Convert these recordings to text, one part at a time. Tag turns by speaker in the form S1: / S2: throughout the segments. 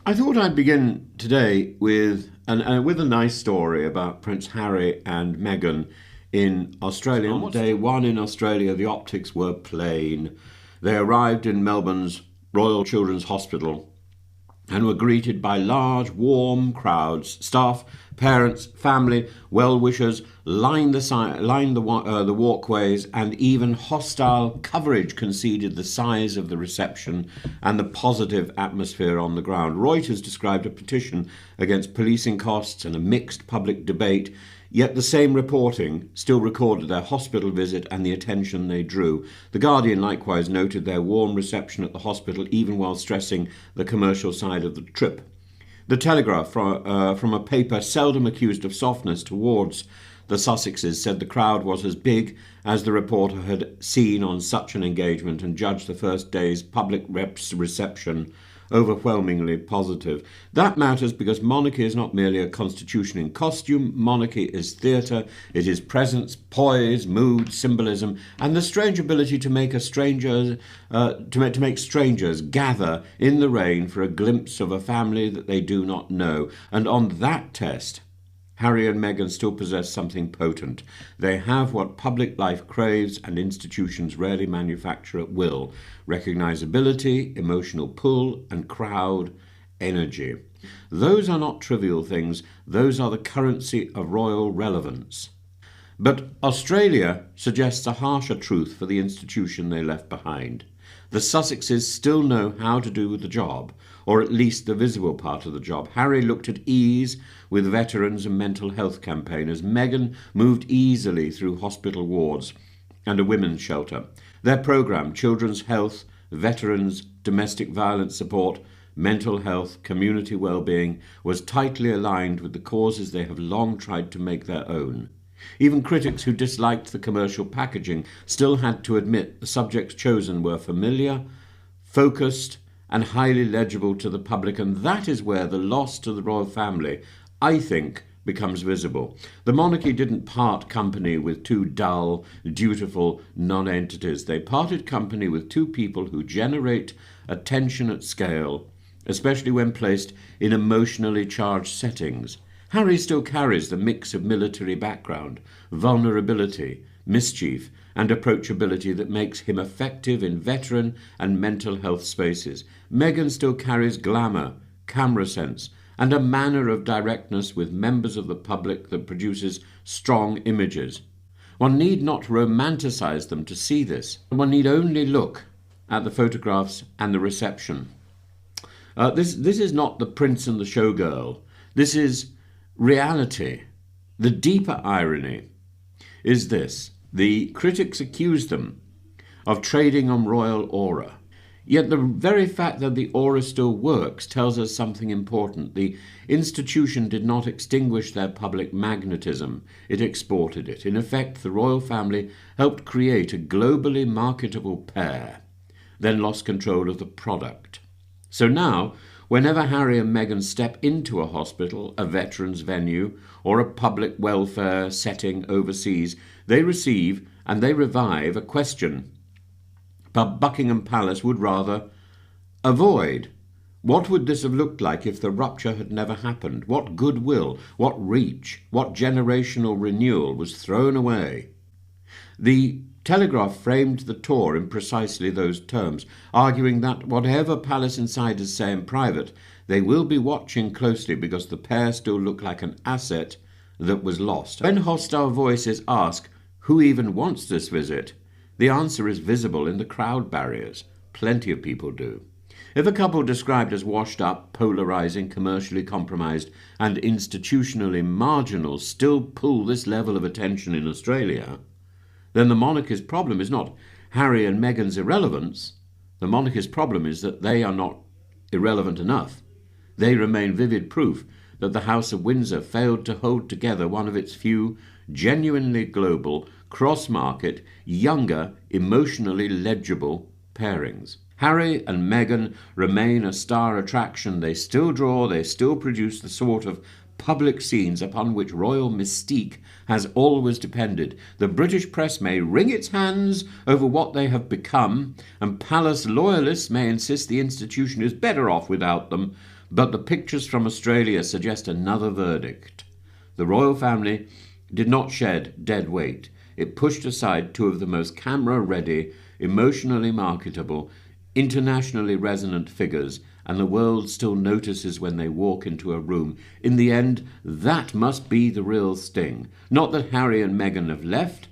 S1: I thought I'd begin today with a nice story about Prince Harry and Meghan in Australia. On day one in Australia, the optics were plain. They arrived in Melbourne's Royal Children's Hospital and were greeted by large, warm crowds. Staff, parents, family, well-wishers lined the walkways, and even hostile coverage conceded the size of the reception and the positive atmosphere on the ground. Reuters described a petition against policing costs and a mixed public debate, yet the same reporting still recorded their hospital visit and the attention they drew. The Guardian likewise noted their warm reception at the hospital, even while stressing the commercial side of the trip. The Telegraph, from a paper seldom accused of softness towards the Sussexes, said the crowd was as big as the reporter had seen on such an engagement and judged the first day's public reception overwhelmingly positive. That matters because monarchy is not merely a constitution in costume. Monarchy is theatre. It is presence, poise, mood, symbolism, and the strange ability to make strangers gather in the rain for a glimpse of a family that they do not know. And on that test, Harry and Meghan still possess something potent. They have what public life craves and institutions rarely manufacture at will: recognizability, emotional pull, and crowd energy. Those are not trivial things. Those are the currency of royal relevance. But Australia suggests a harsher truth for the institution they left behind. The Sussexes still know how to do the job, or at least the visible part of the job. Harry looked at ease with veterans and mental health campaigners. Meghan moved easily through hospital wards and a women's shelter. Their programme, children's health, veterans, domestic violence support, mental health, community well-being, was tightly aligned with the causes they have long tried to make their own. Even critics who disliked the commercial packaging still had to admit the subjects chosen were familiar, focused, and highly legible to the public, and that is where the loss to the royal family, I think, becomes visible. The monarchy didn't part company with two dull, dutiful non-entities. They parted company with two people who generate attention at scale, especially when placed in emotionally charged settings. Harry still carries the mix of military background, vulnerability, mischief, and approachability that makes him effective in veteran and mental health spaces. Meghan still carries glamour, camera sense, and a manner of directness with members of the public that produces strong images. One need not romanticize them to see this. One need only look at the photographs and the reception. This is not the prince and the showgirl. This is reality. The deeper irony is this: the critics accuse them of trading on royal aura. Yet the very fact that the aura still works tells us something important. The institution did not extinguish their public magnetism, it exported it. In effect, the royal family helped create a globally marketable pair, then lost control of the product. So now, whenever Harry and Meghan step into a hospital, a veterans venue, or a public welfare setting overseas, they receive and they revive a question Buckingham Palace would rather avoid. What would this have looked like if the rupture had never happened? What goodwill, what reach, what generational renewal was thrown away? The Telegraph framed the tour in precisely those terms, arguing that whatever palace insiders say in private, they will be watching closely because the pair still look like an asset that was lost. When hostile voices ask, who even wants this visit? The answer is visible in the crowd barriers. Plenty of people do. If a couple described as washed up, polarizing, commercially compromised, and institutionally marginal still pull this level of attention in Australia, then the monarchy's problem is not Harry and Meghan's irrelevance. The monarchy's problem is that they are not irrelevant enough. They remain vivid proof that the House of Windsor failed to hold together one of its few genuinely global, cross-market, younger, emotionally legible pairings. Harry and Meghan remain a star attraction. They still draw, they still produce the sort of public scenes upon which royal mystique has always depended. The British press may wring its hands over what they have become, and palace loyalists may insist the institution is better off without them, But the pictures from Australia suggest another verdict. The royal family did not shed dead weight. It pushed aside two of the most camera-ready, emotionally marketable, internationally resonant figures, and the world still notices when they walk into a room. In the end, that must be the real sting. Not that Harry and Meghan have left,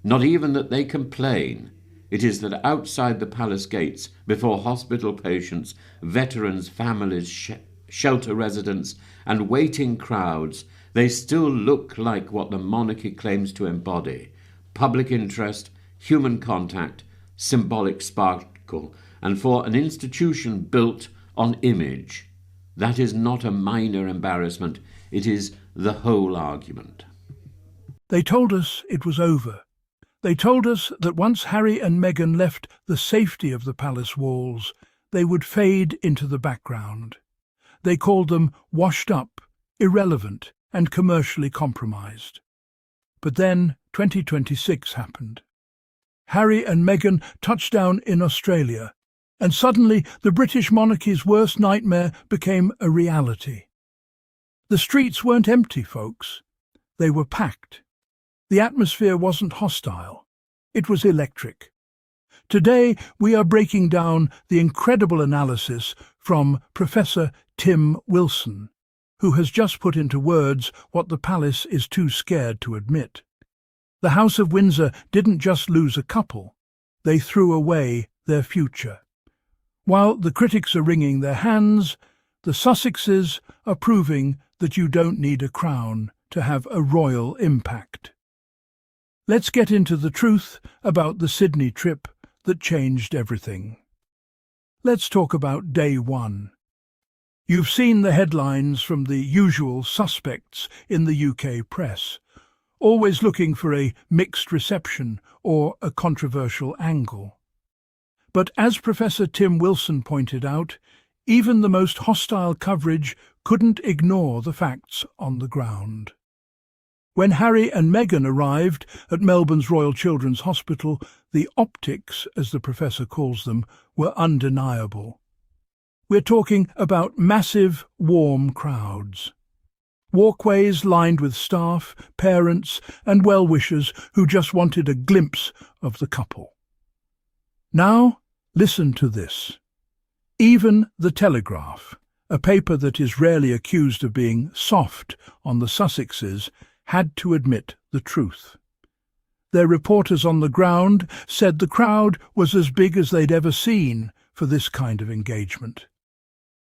S1: not even that they complain. It is that outside the palace gates, before hospital patients, veterans, families, shelter residents, and waiting crowds, they still look like what the monarchy claims to embody: public interest, human contact, symbolic sparkle, and for an institution built on image. That is not a minor embarrassment, it is the whole argument.
S2: They told us it was over. They told us that once Harry and Meghan left the safety of the palace walls, they would fade into the background. They called them washed up, irrelevant, and commercially compromised. But then 2026 happened. Harry and Meghan touched down in Australia, and suddenly the British monarchy's worst nightmare became a reality. The streets weren't empty, folks. They were packed. The atmosphere wasn't hostile. It was electric. Today we are breaking down the incredible analysis from Professor Tim Wilson, who has just put into words what the palace is too scared to admit. The House of Windsor didn't just lose a couple, they threw away their future. While the critics are wringing their hands, the Sussexes are proving that you don't need a crown to have a royal impact. Let's get into the truth about the Sydney trip that changed everything. Let's talk about day one. You've seen the headlines from the usual suspects in the UK press, always looking for a mixed reception or a controversial angle. But as Professor Tim Wilson pointed out, even the most hostile coverage couldn't ignore the facts on the ground. When Harry and Meghan arrived at Melbourne's Royal Children's Hospital, the optics, as the professor calls them, were undeniable. We're talking about massive, warm crowds. Walkways lined with staff, parents, and well-wishers who just wanted a glimpse of the couple. Now, listen to this. Even The Telegraph, a paper that is rarely accused of being soft on the Sussexes, had to admit the truth. Their reporters on the ground said the crowd was as big as they'd ever seen for this kind of engagement.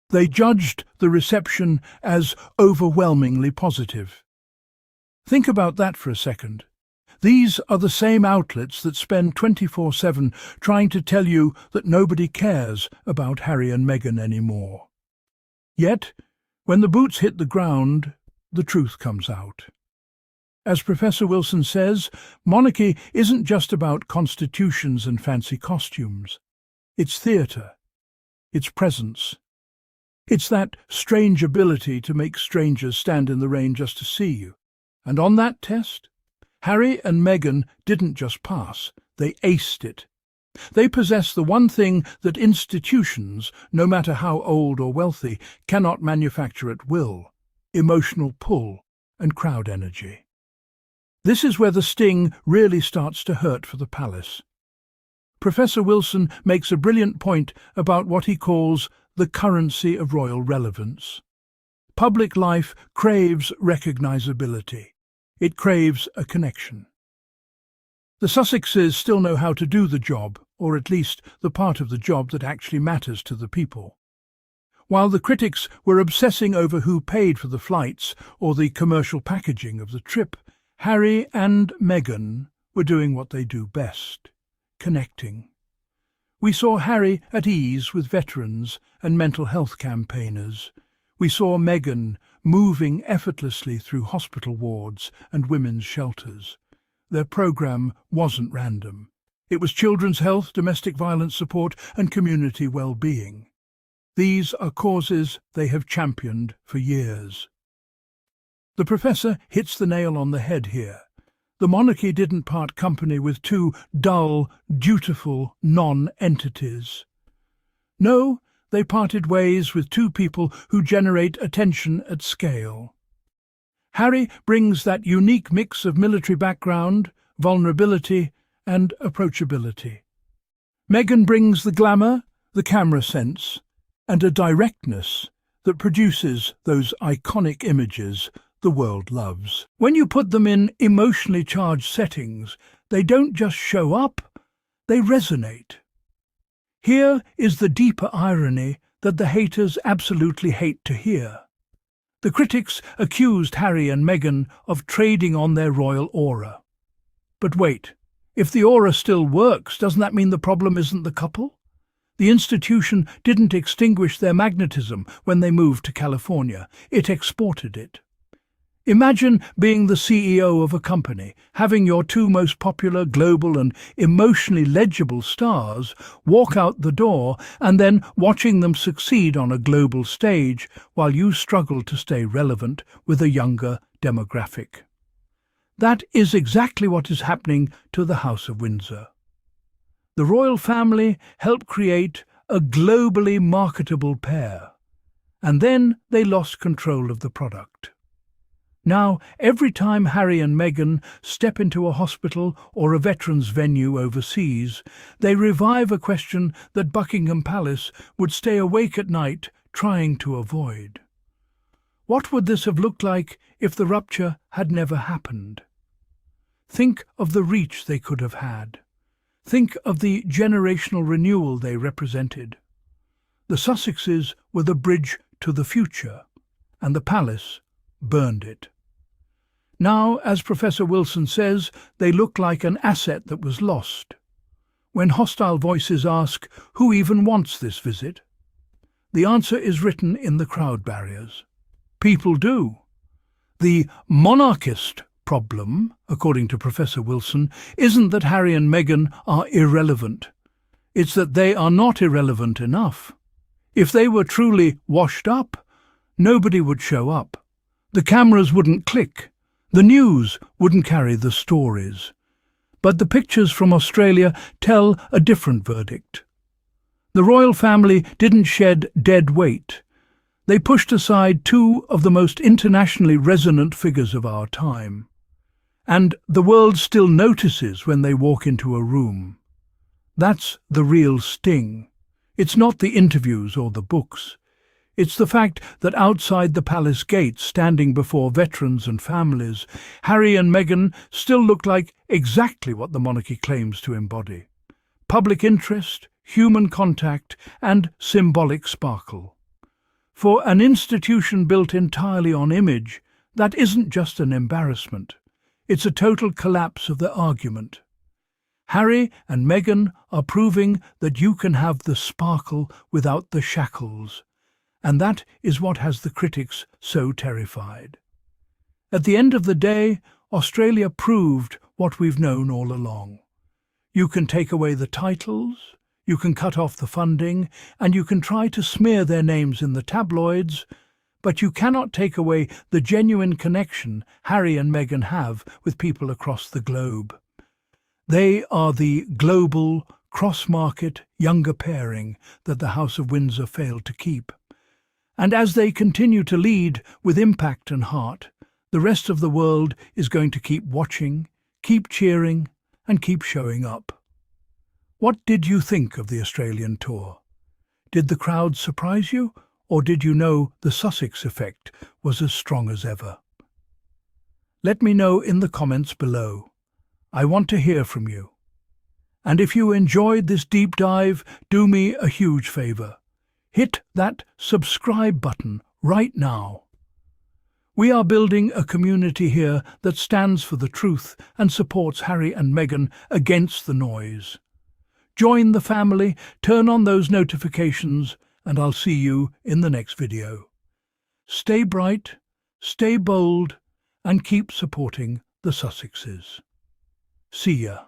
S2: They judged the reception as overwhelmingly positive. Think about that for a second. These are the same outlets that spend 24/7 trying to tell you that nobody cares about Harry and Meghan anymore. Yet, when the boots hit the ground, the truth comes out. As Professor Wilson says, monarchy isn't just about constitutions and fancy costumes. It's theatre. It's presence. It's that strange ability to make strangers stand in the rain just to see you. And on that test, Harry and Meghan didn't just pass, they aced it. They possess the one thing that institutions, no matter how old or wealthy, cannot manufacture at will: emotional pull and crowd energy. This is where the sting really starts to hurt for the palace. Professor Wilson makes a brilliant point about what he calls the currency of royal relevance. Public life craves recognizability. It craves a connection. The Sussexes still know how to do the job, or at least the part of the job that actually matters to the people. While the critics were obsessing over who paid for the flights or the commercial packaging of the trip, Harry and Meghan were doing what they do best: connecting. We saw Harry at ease with veterans and mental health campaigners. We saw Meghan moving effortlessly through hospital wards and women's shelters. Their programme wasn't random. It was children's health, domestic violence support, and community well-being. These are causes they have championed for years. The professor hits the nail on the head here. The monarchy didn't part company with two dull, dutiful non-entities. No, they parted ways with two people who generate attention at scale. Harry brings that unique mix of military background, vulnerability, and approachability. Meghan brings the glamour, the camera sense, and a directness that produces those iconic images the world loves. When you put them in emotionally charged settings, they don't just show up, they resonate. Here is the deeper irony that the haters absolutely hate to hear. The critics accused Harry and Meghan of trading on their royal aura. But wait, if the aura still works, doesn't that mean the problem isn't the couple? The institution didn't extinguish their magnetism when they moved to California, it exported it. Imagine being the CEO of a company, having your two most popular, global and emotionally legible stars walk out the door and then watching them succeed on a global stage while you struggle to stay relevant with a younger demographic. That is exactly what is happening to the House of Windsor. The royal family helped create a globally marketable pair, and then they lost control of the product. Now, every time Harry and Meghan step into a hospital or a veterans venue overseas, they revive a question that Buckingham Palace would stay awake at night trying to avoid. What would this have looked like if the rupture had never happened? Think of the reach they could have had. Think of the generational renewal they represented. The Sussexes were the bridge to the future, and the palace burned it. Now, as Professor Wilson says, they look like an asset that was lost. When hostile voices ask, who even wants this visit? The answer is written in the crowd barriers. People do. The monarchist problem, according to Professor Wilson, isn't that Harry and Meghan are irrelevant. It's that they are not irrelevant enough. If they were truly washed up, nobody would show up. The cameras wouldn't click. The news wouldn't carry the stories. But the pictures from Australia tell a different verdict. The royal family didn't shed dead weight. They pushed aside two of the most internationally resonant figures of our time. And the world still notices when they walk into a room. That's the real sting. It's not the interviews or the books. It's the fact that outside the palace gates, standing before veterans and families, Harry and Meghan still look like exactly what the monarchy claims to embody. Public interest, human contact, and symbolic sparkle. For an institution built entirely on image, that isn't just an embarrassment. It's a total collapse of the argument. Harry and Meghan are proving that you can have the sparkle without the shackles. And that is what has the critics so terrified. At the end of the day, Australia proved what we've known all along. You can take away the titles, you can cut off the funding, and you can try to smear their names in the tabloids, but you cannot take away the genuine connection Harry and Meghan have with people across the globe. They are the global, cross-market, younger pairing that the House of Windsor failed to keep. And as they continue to lead with impact and heart, the rest of the world is going to keep watching, keep cheering, and keep showing up. What did you think of the Australian tour? Did the crowd surprise you, or did you know the Sussex effect was as strong as ever? Let me know in the comments below. I want to hear from you. And if you enjoyed this deep dive, do me a huge favor. Hit that subscribe button right now. We are building a community here that stands for the truth and supports Harry and Meghan against the noise. Join the family, turn on those notifications, and I'll see you in the next video. Stay bright, stay bold, and keep supporting the Sussexes. See ya.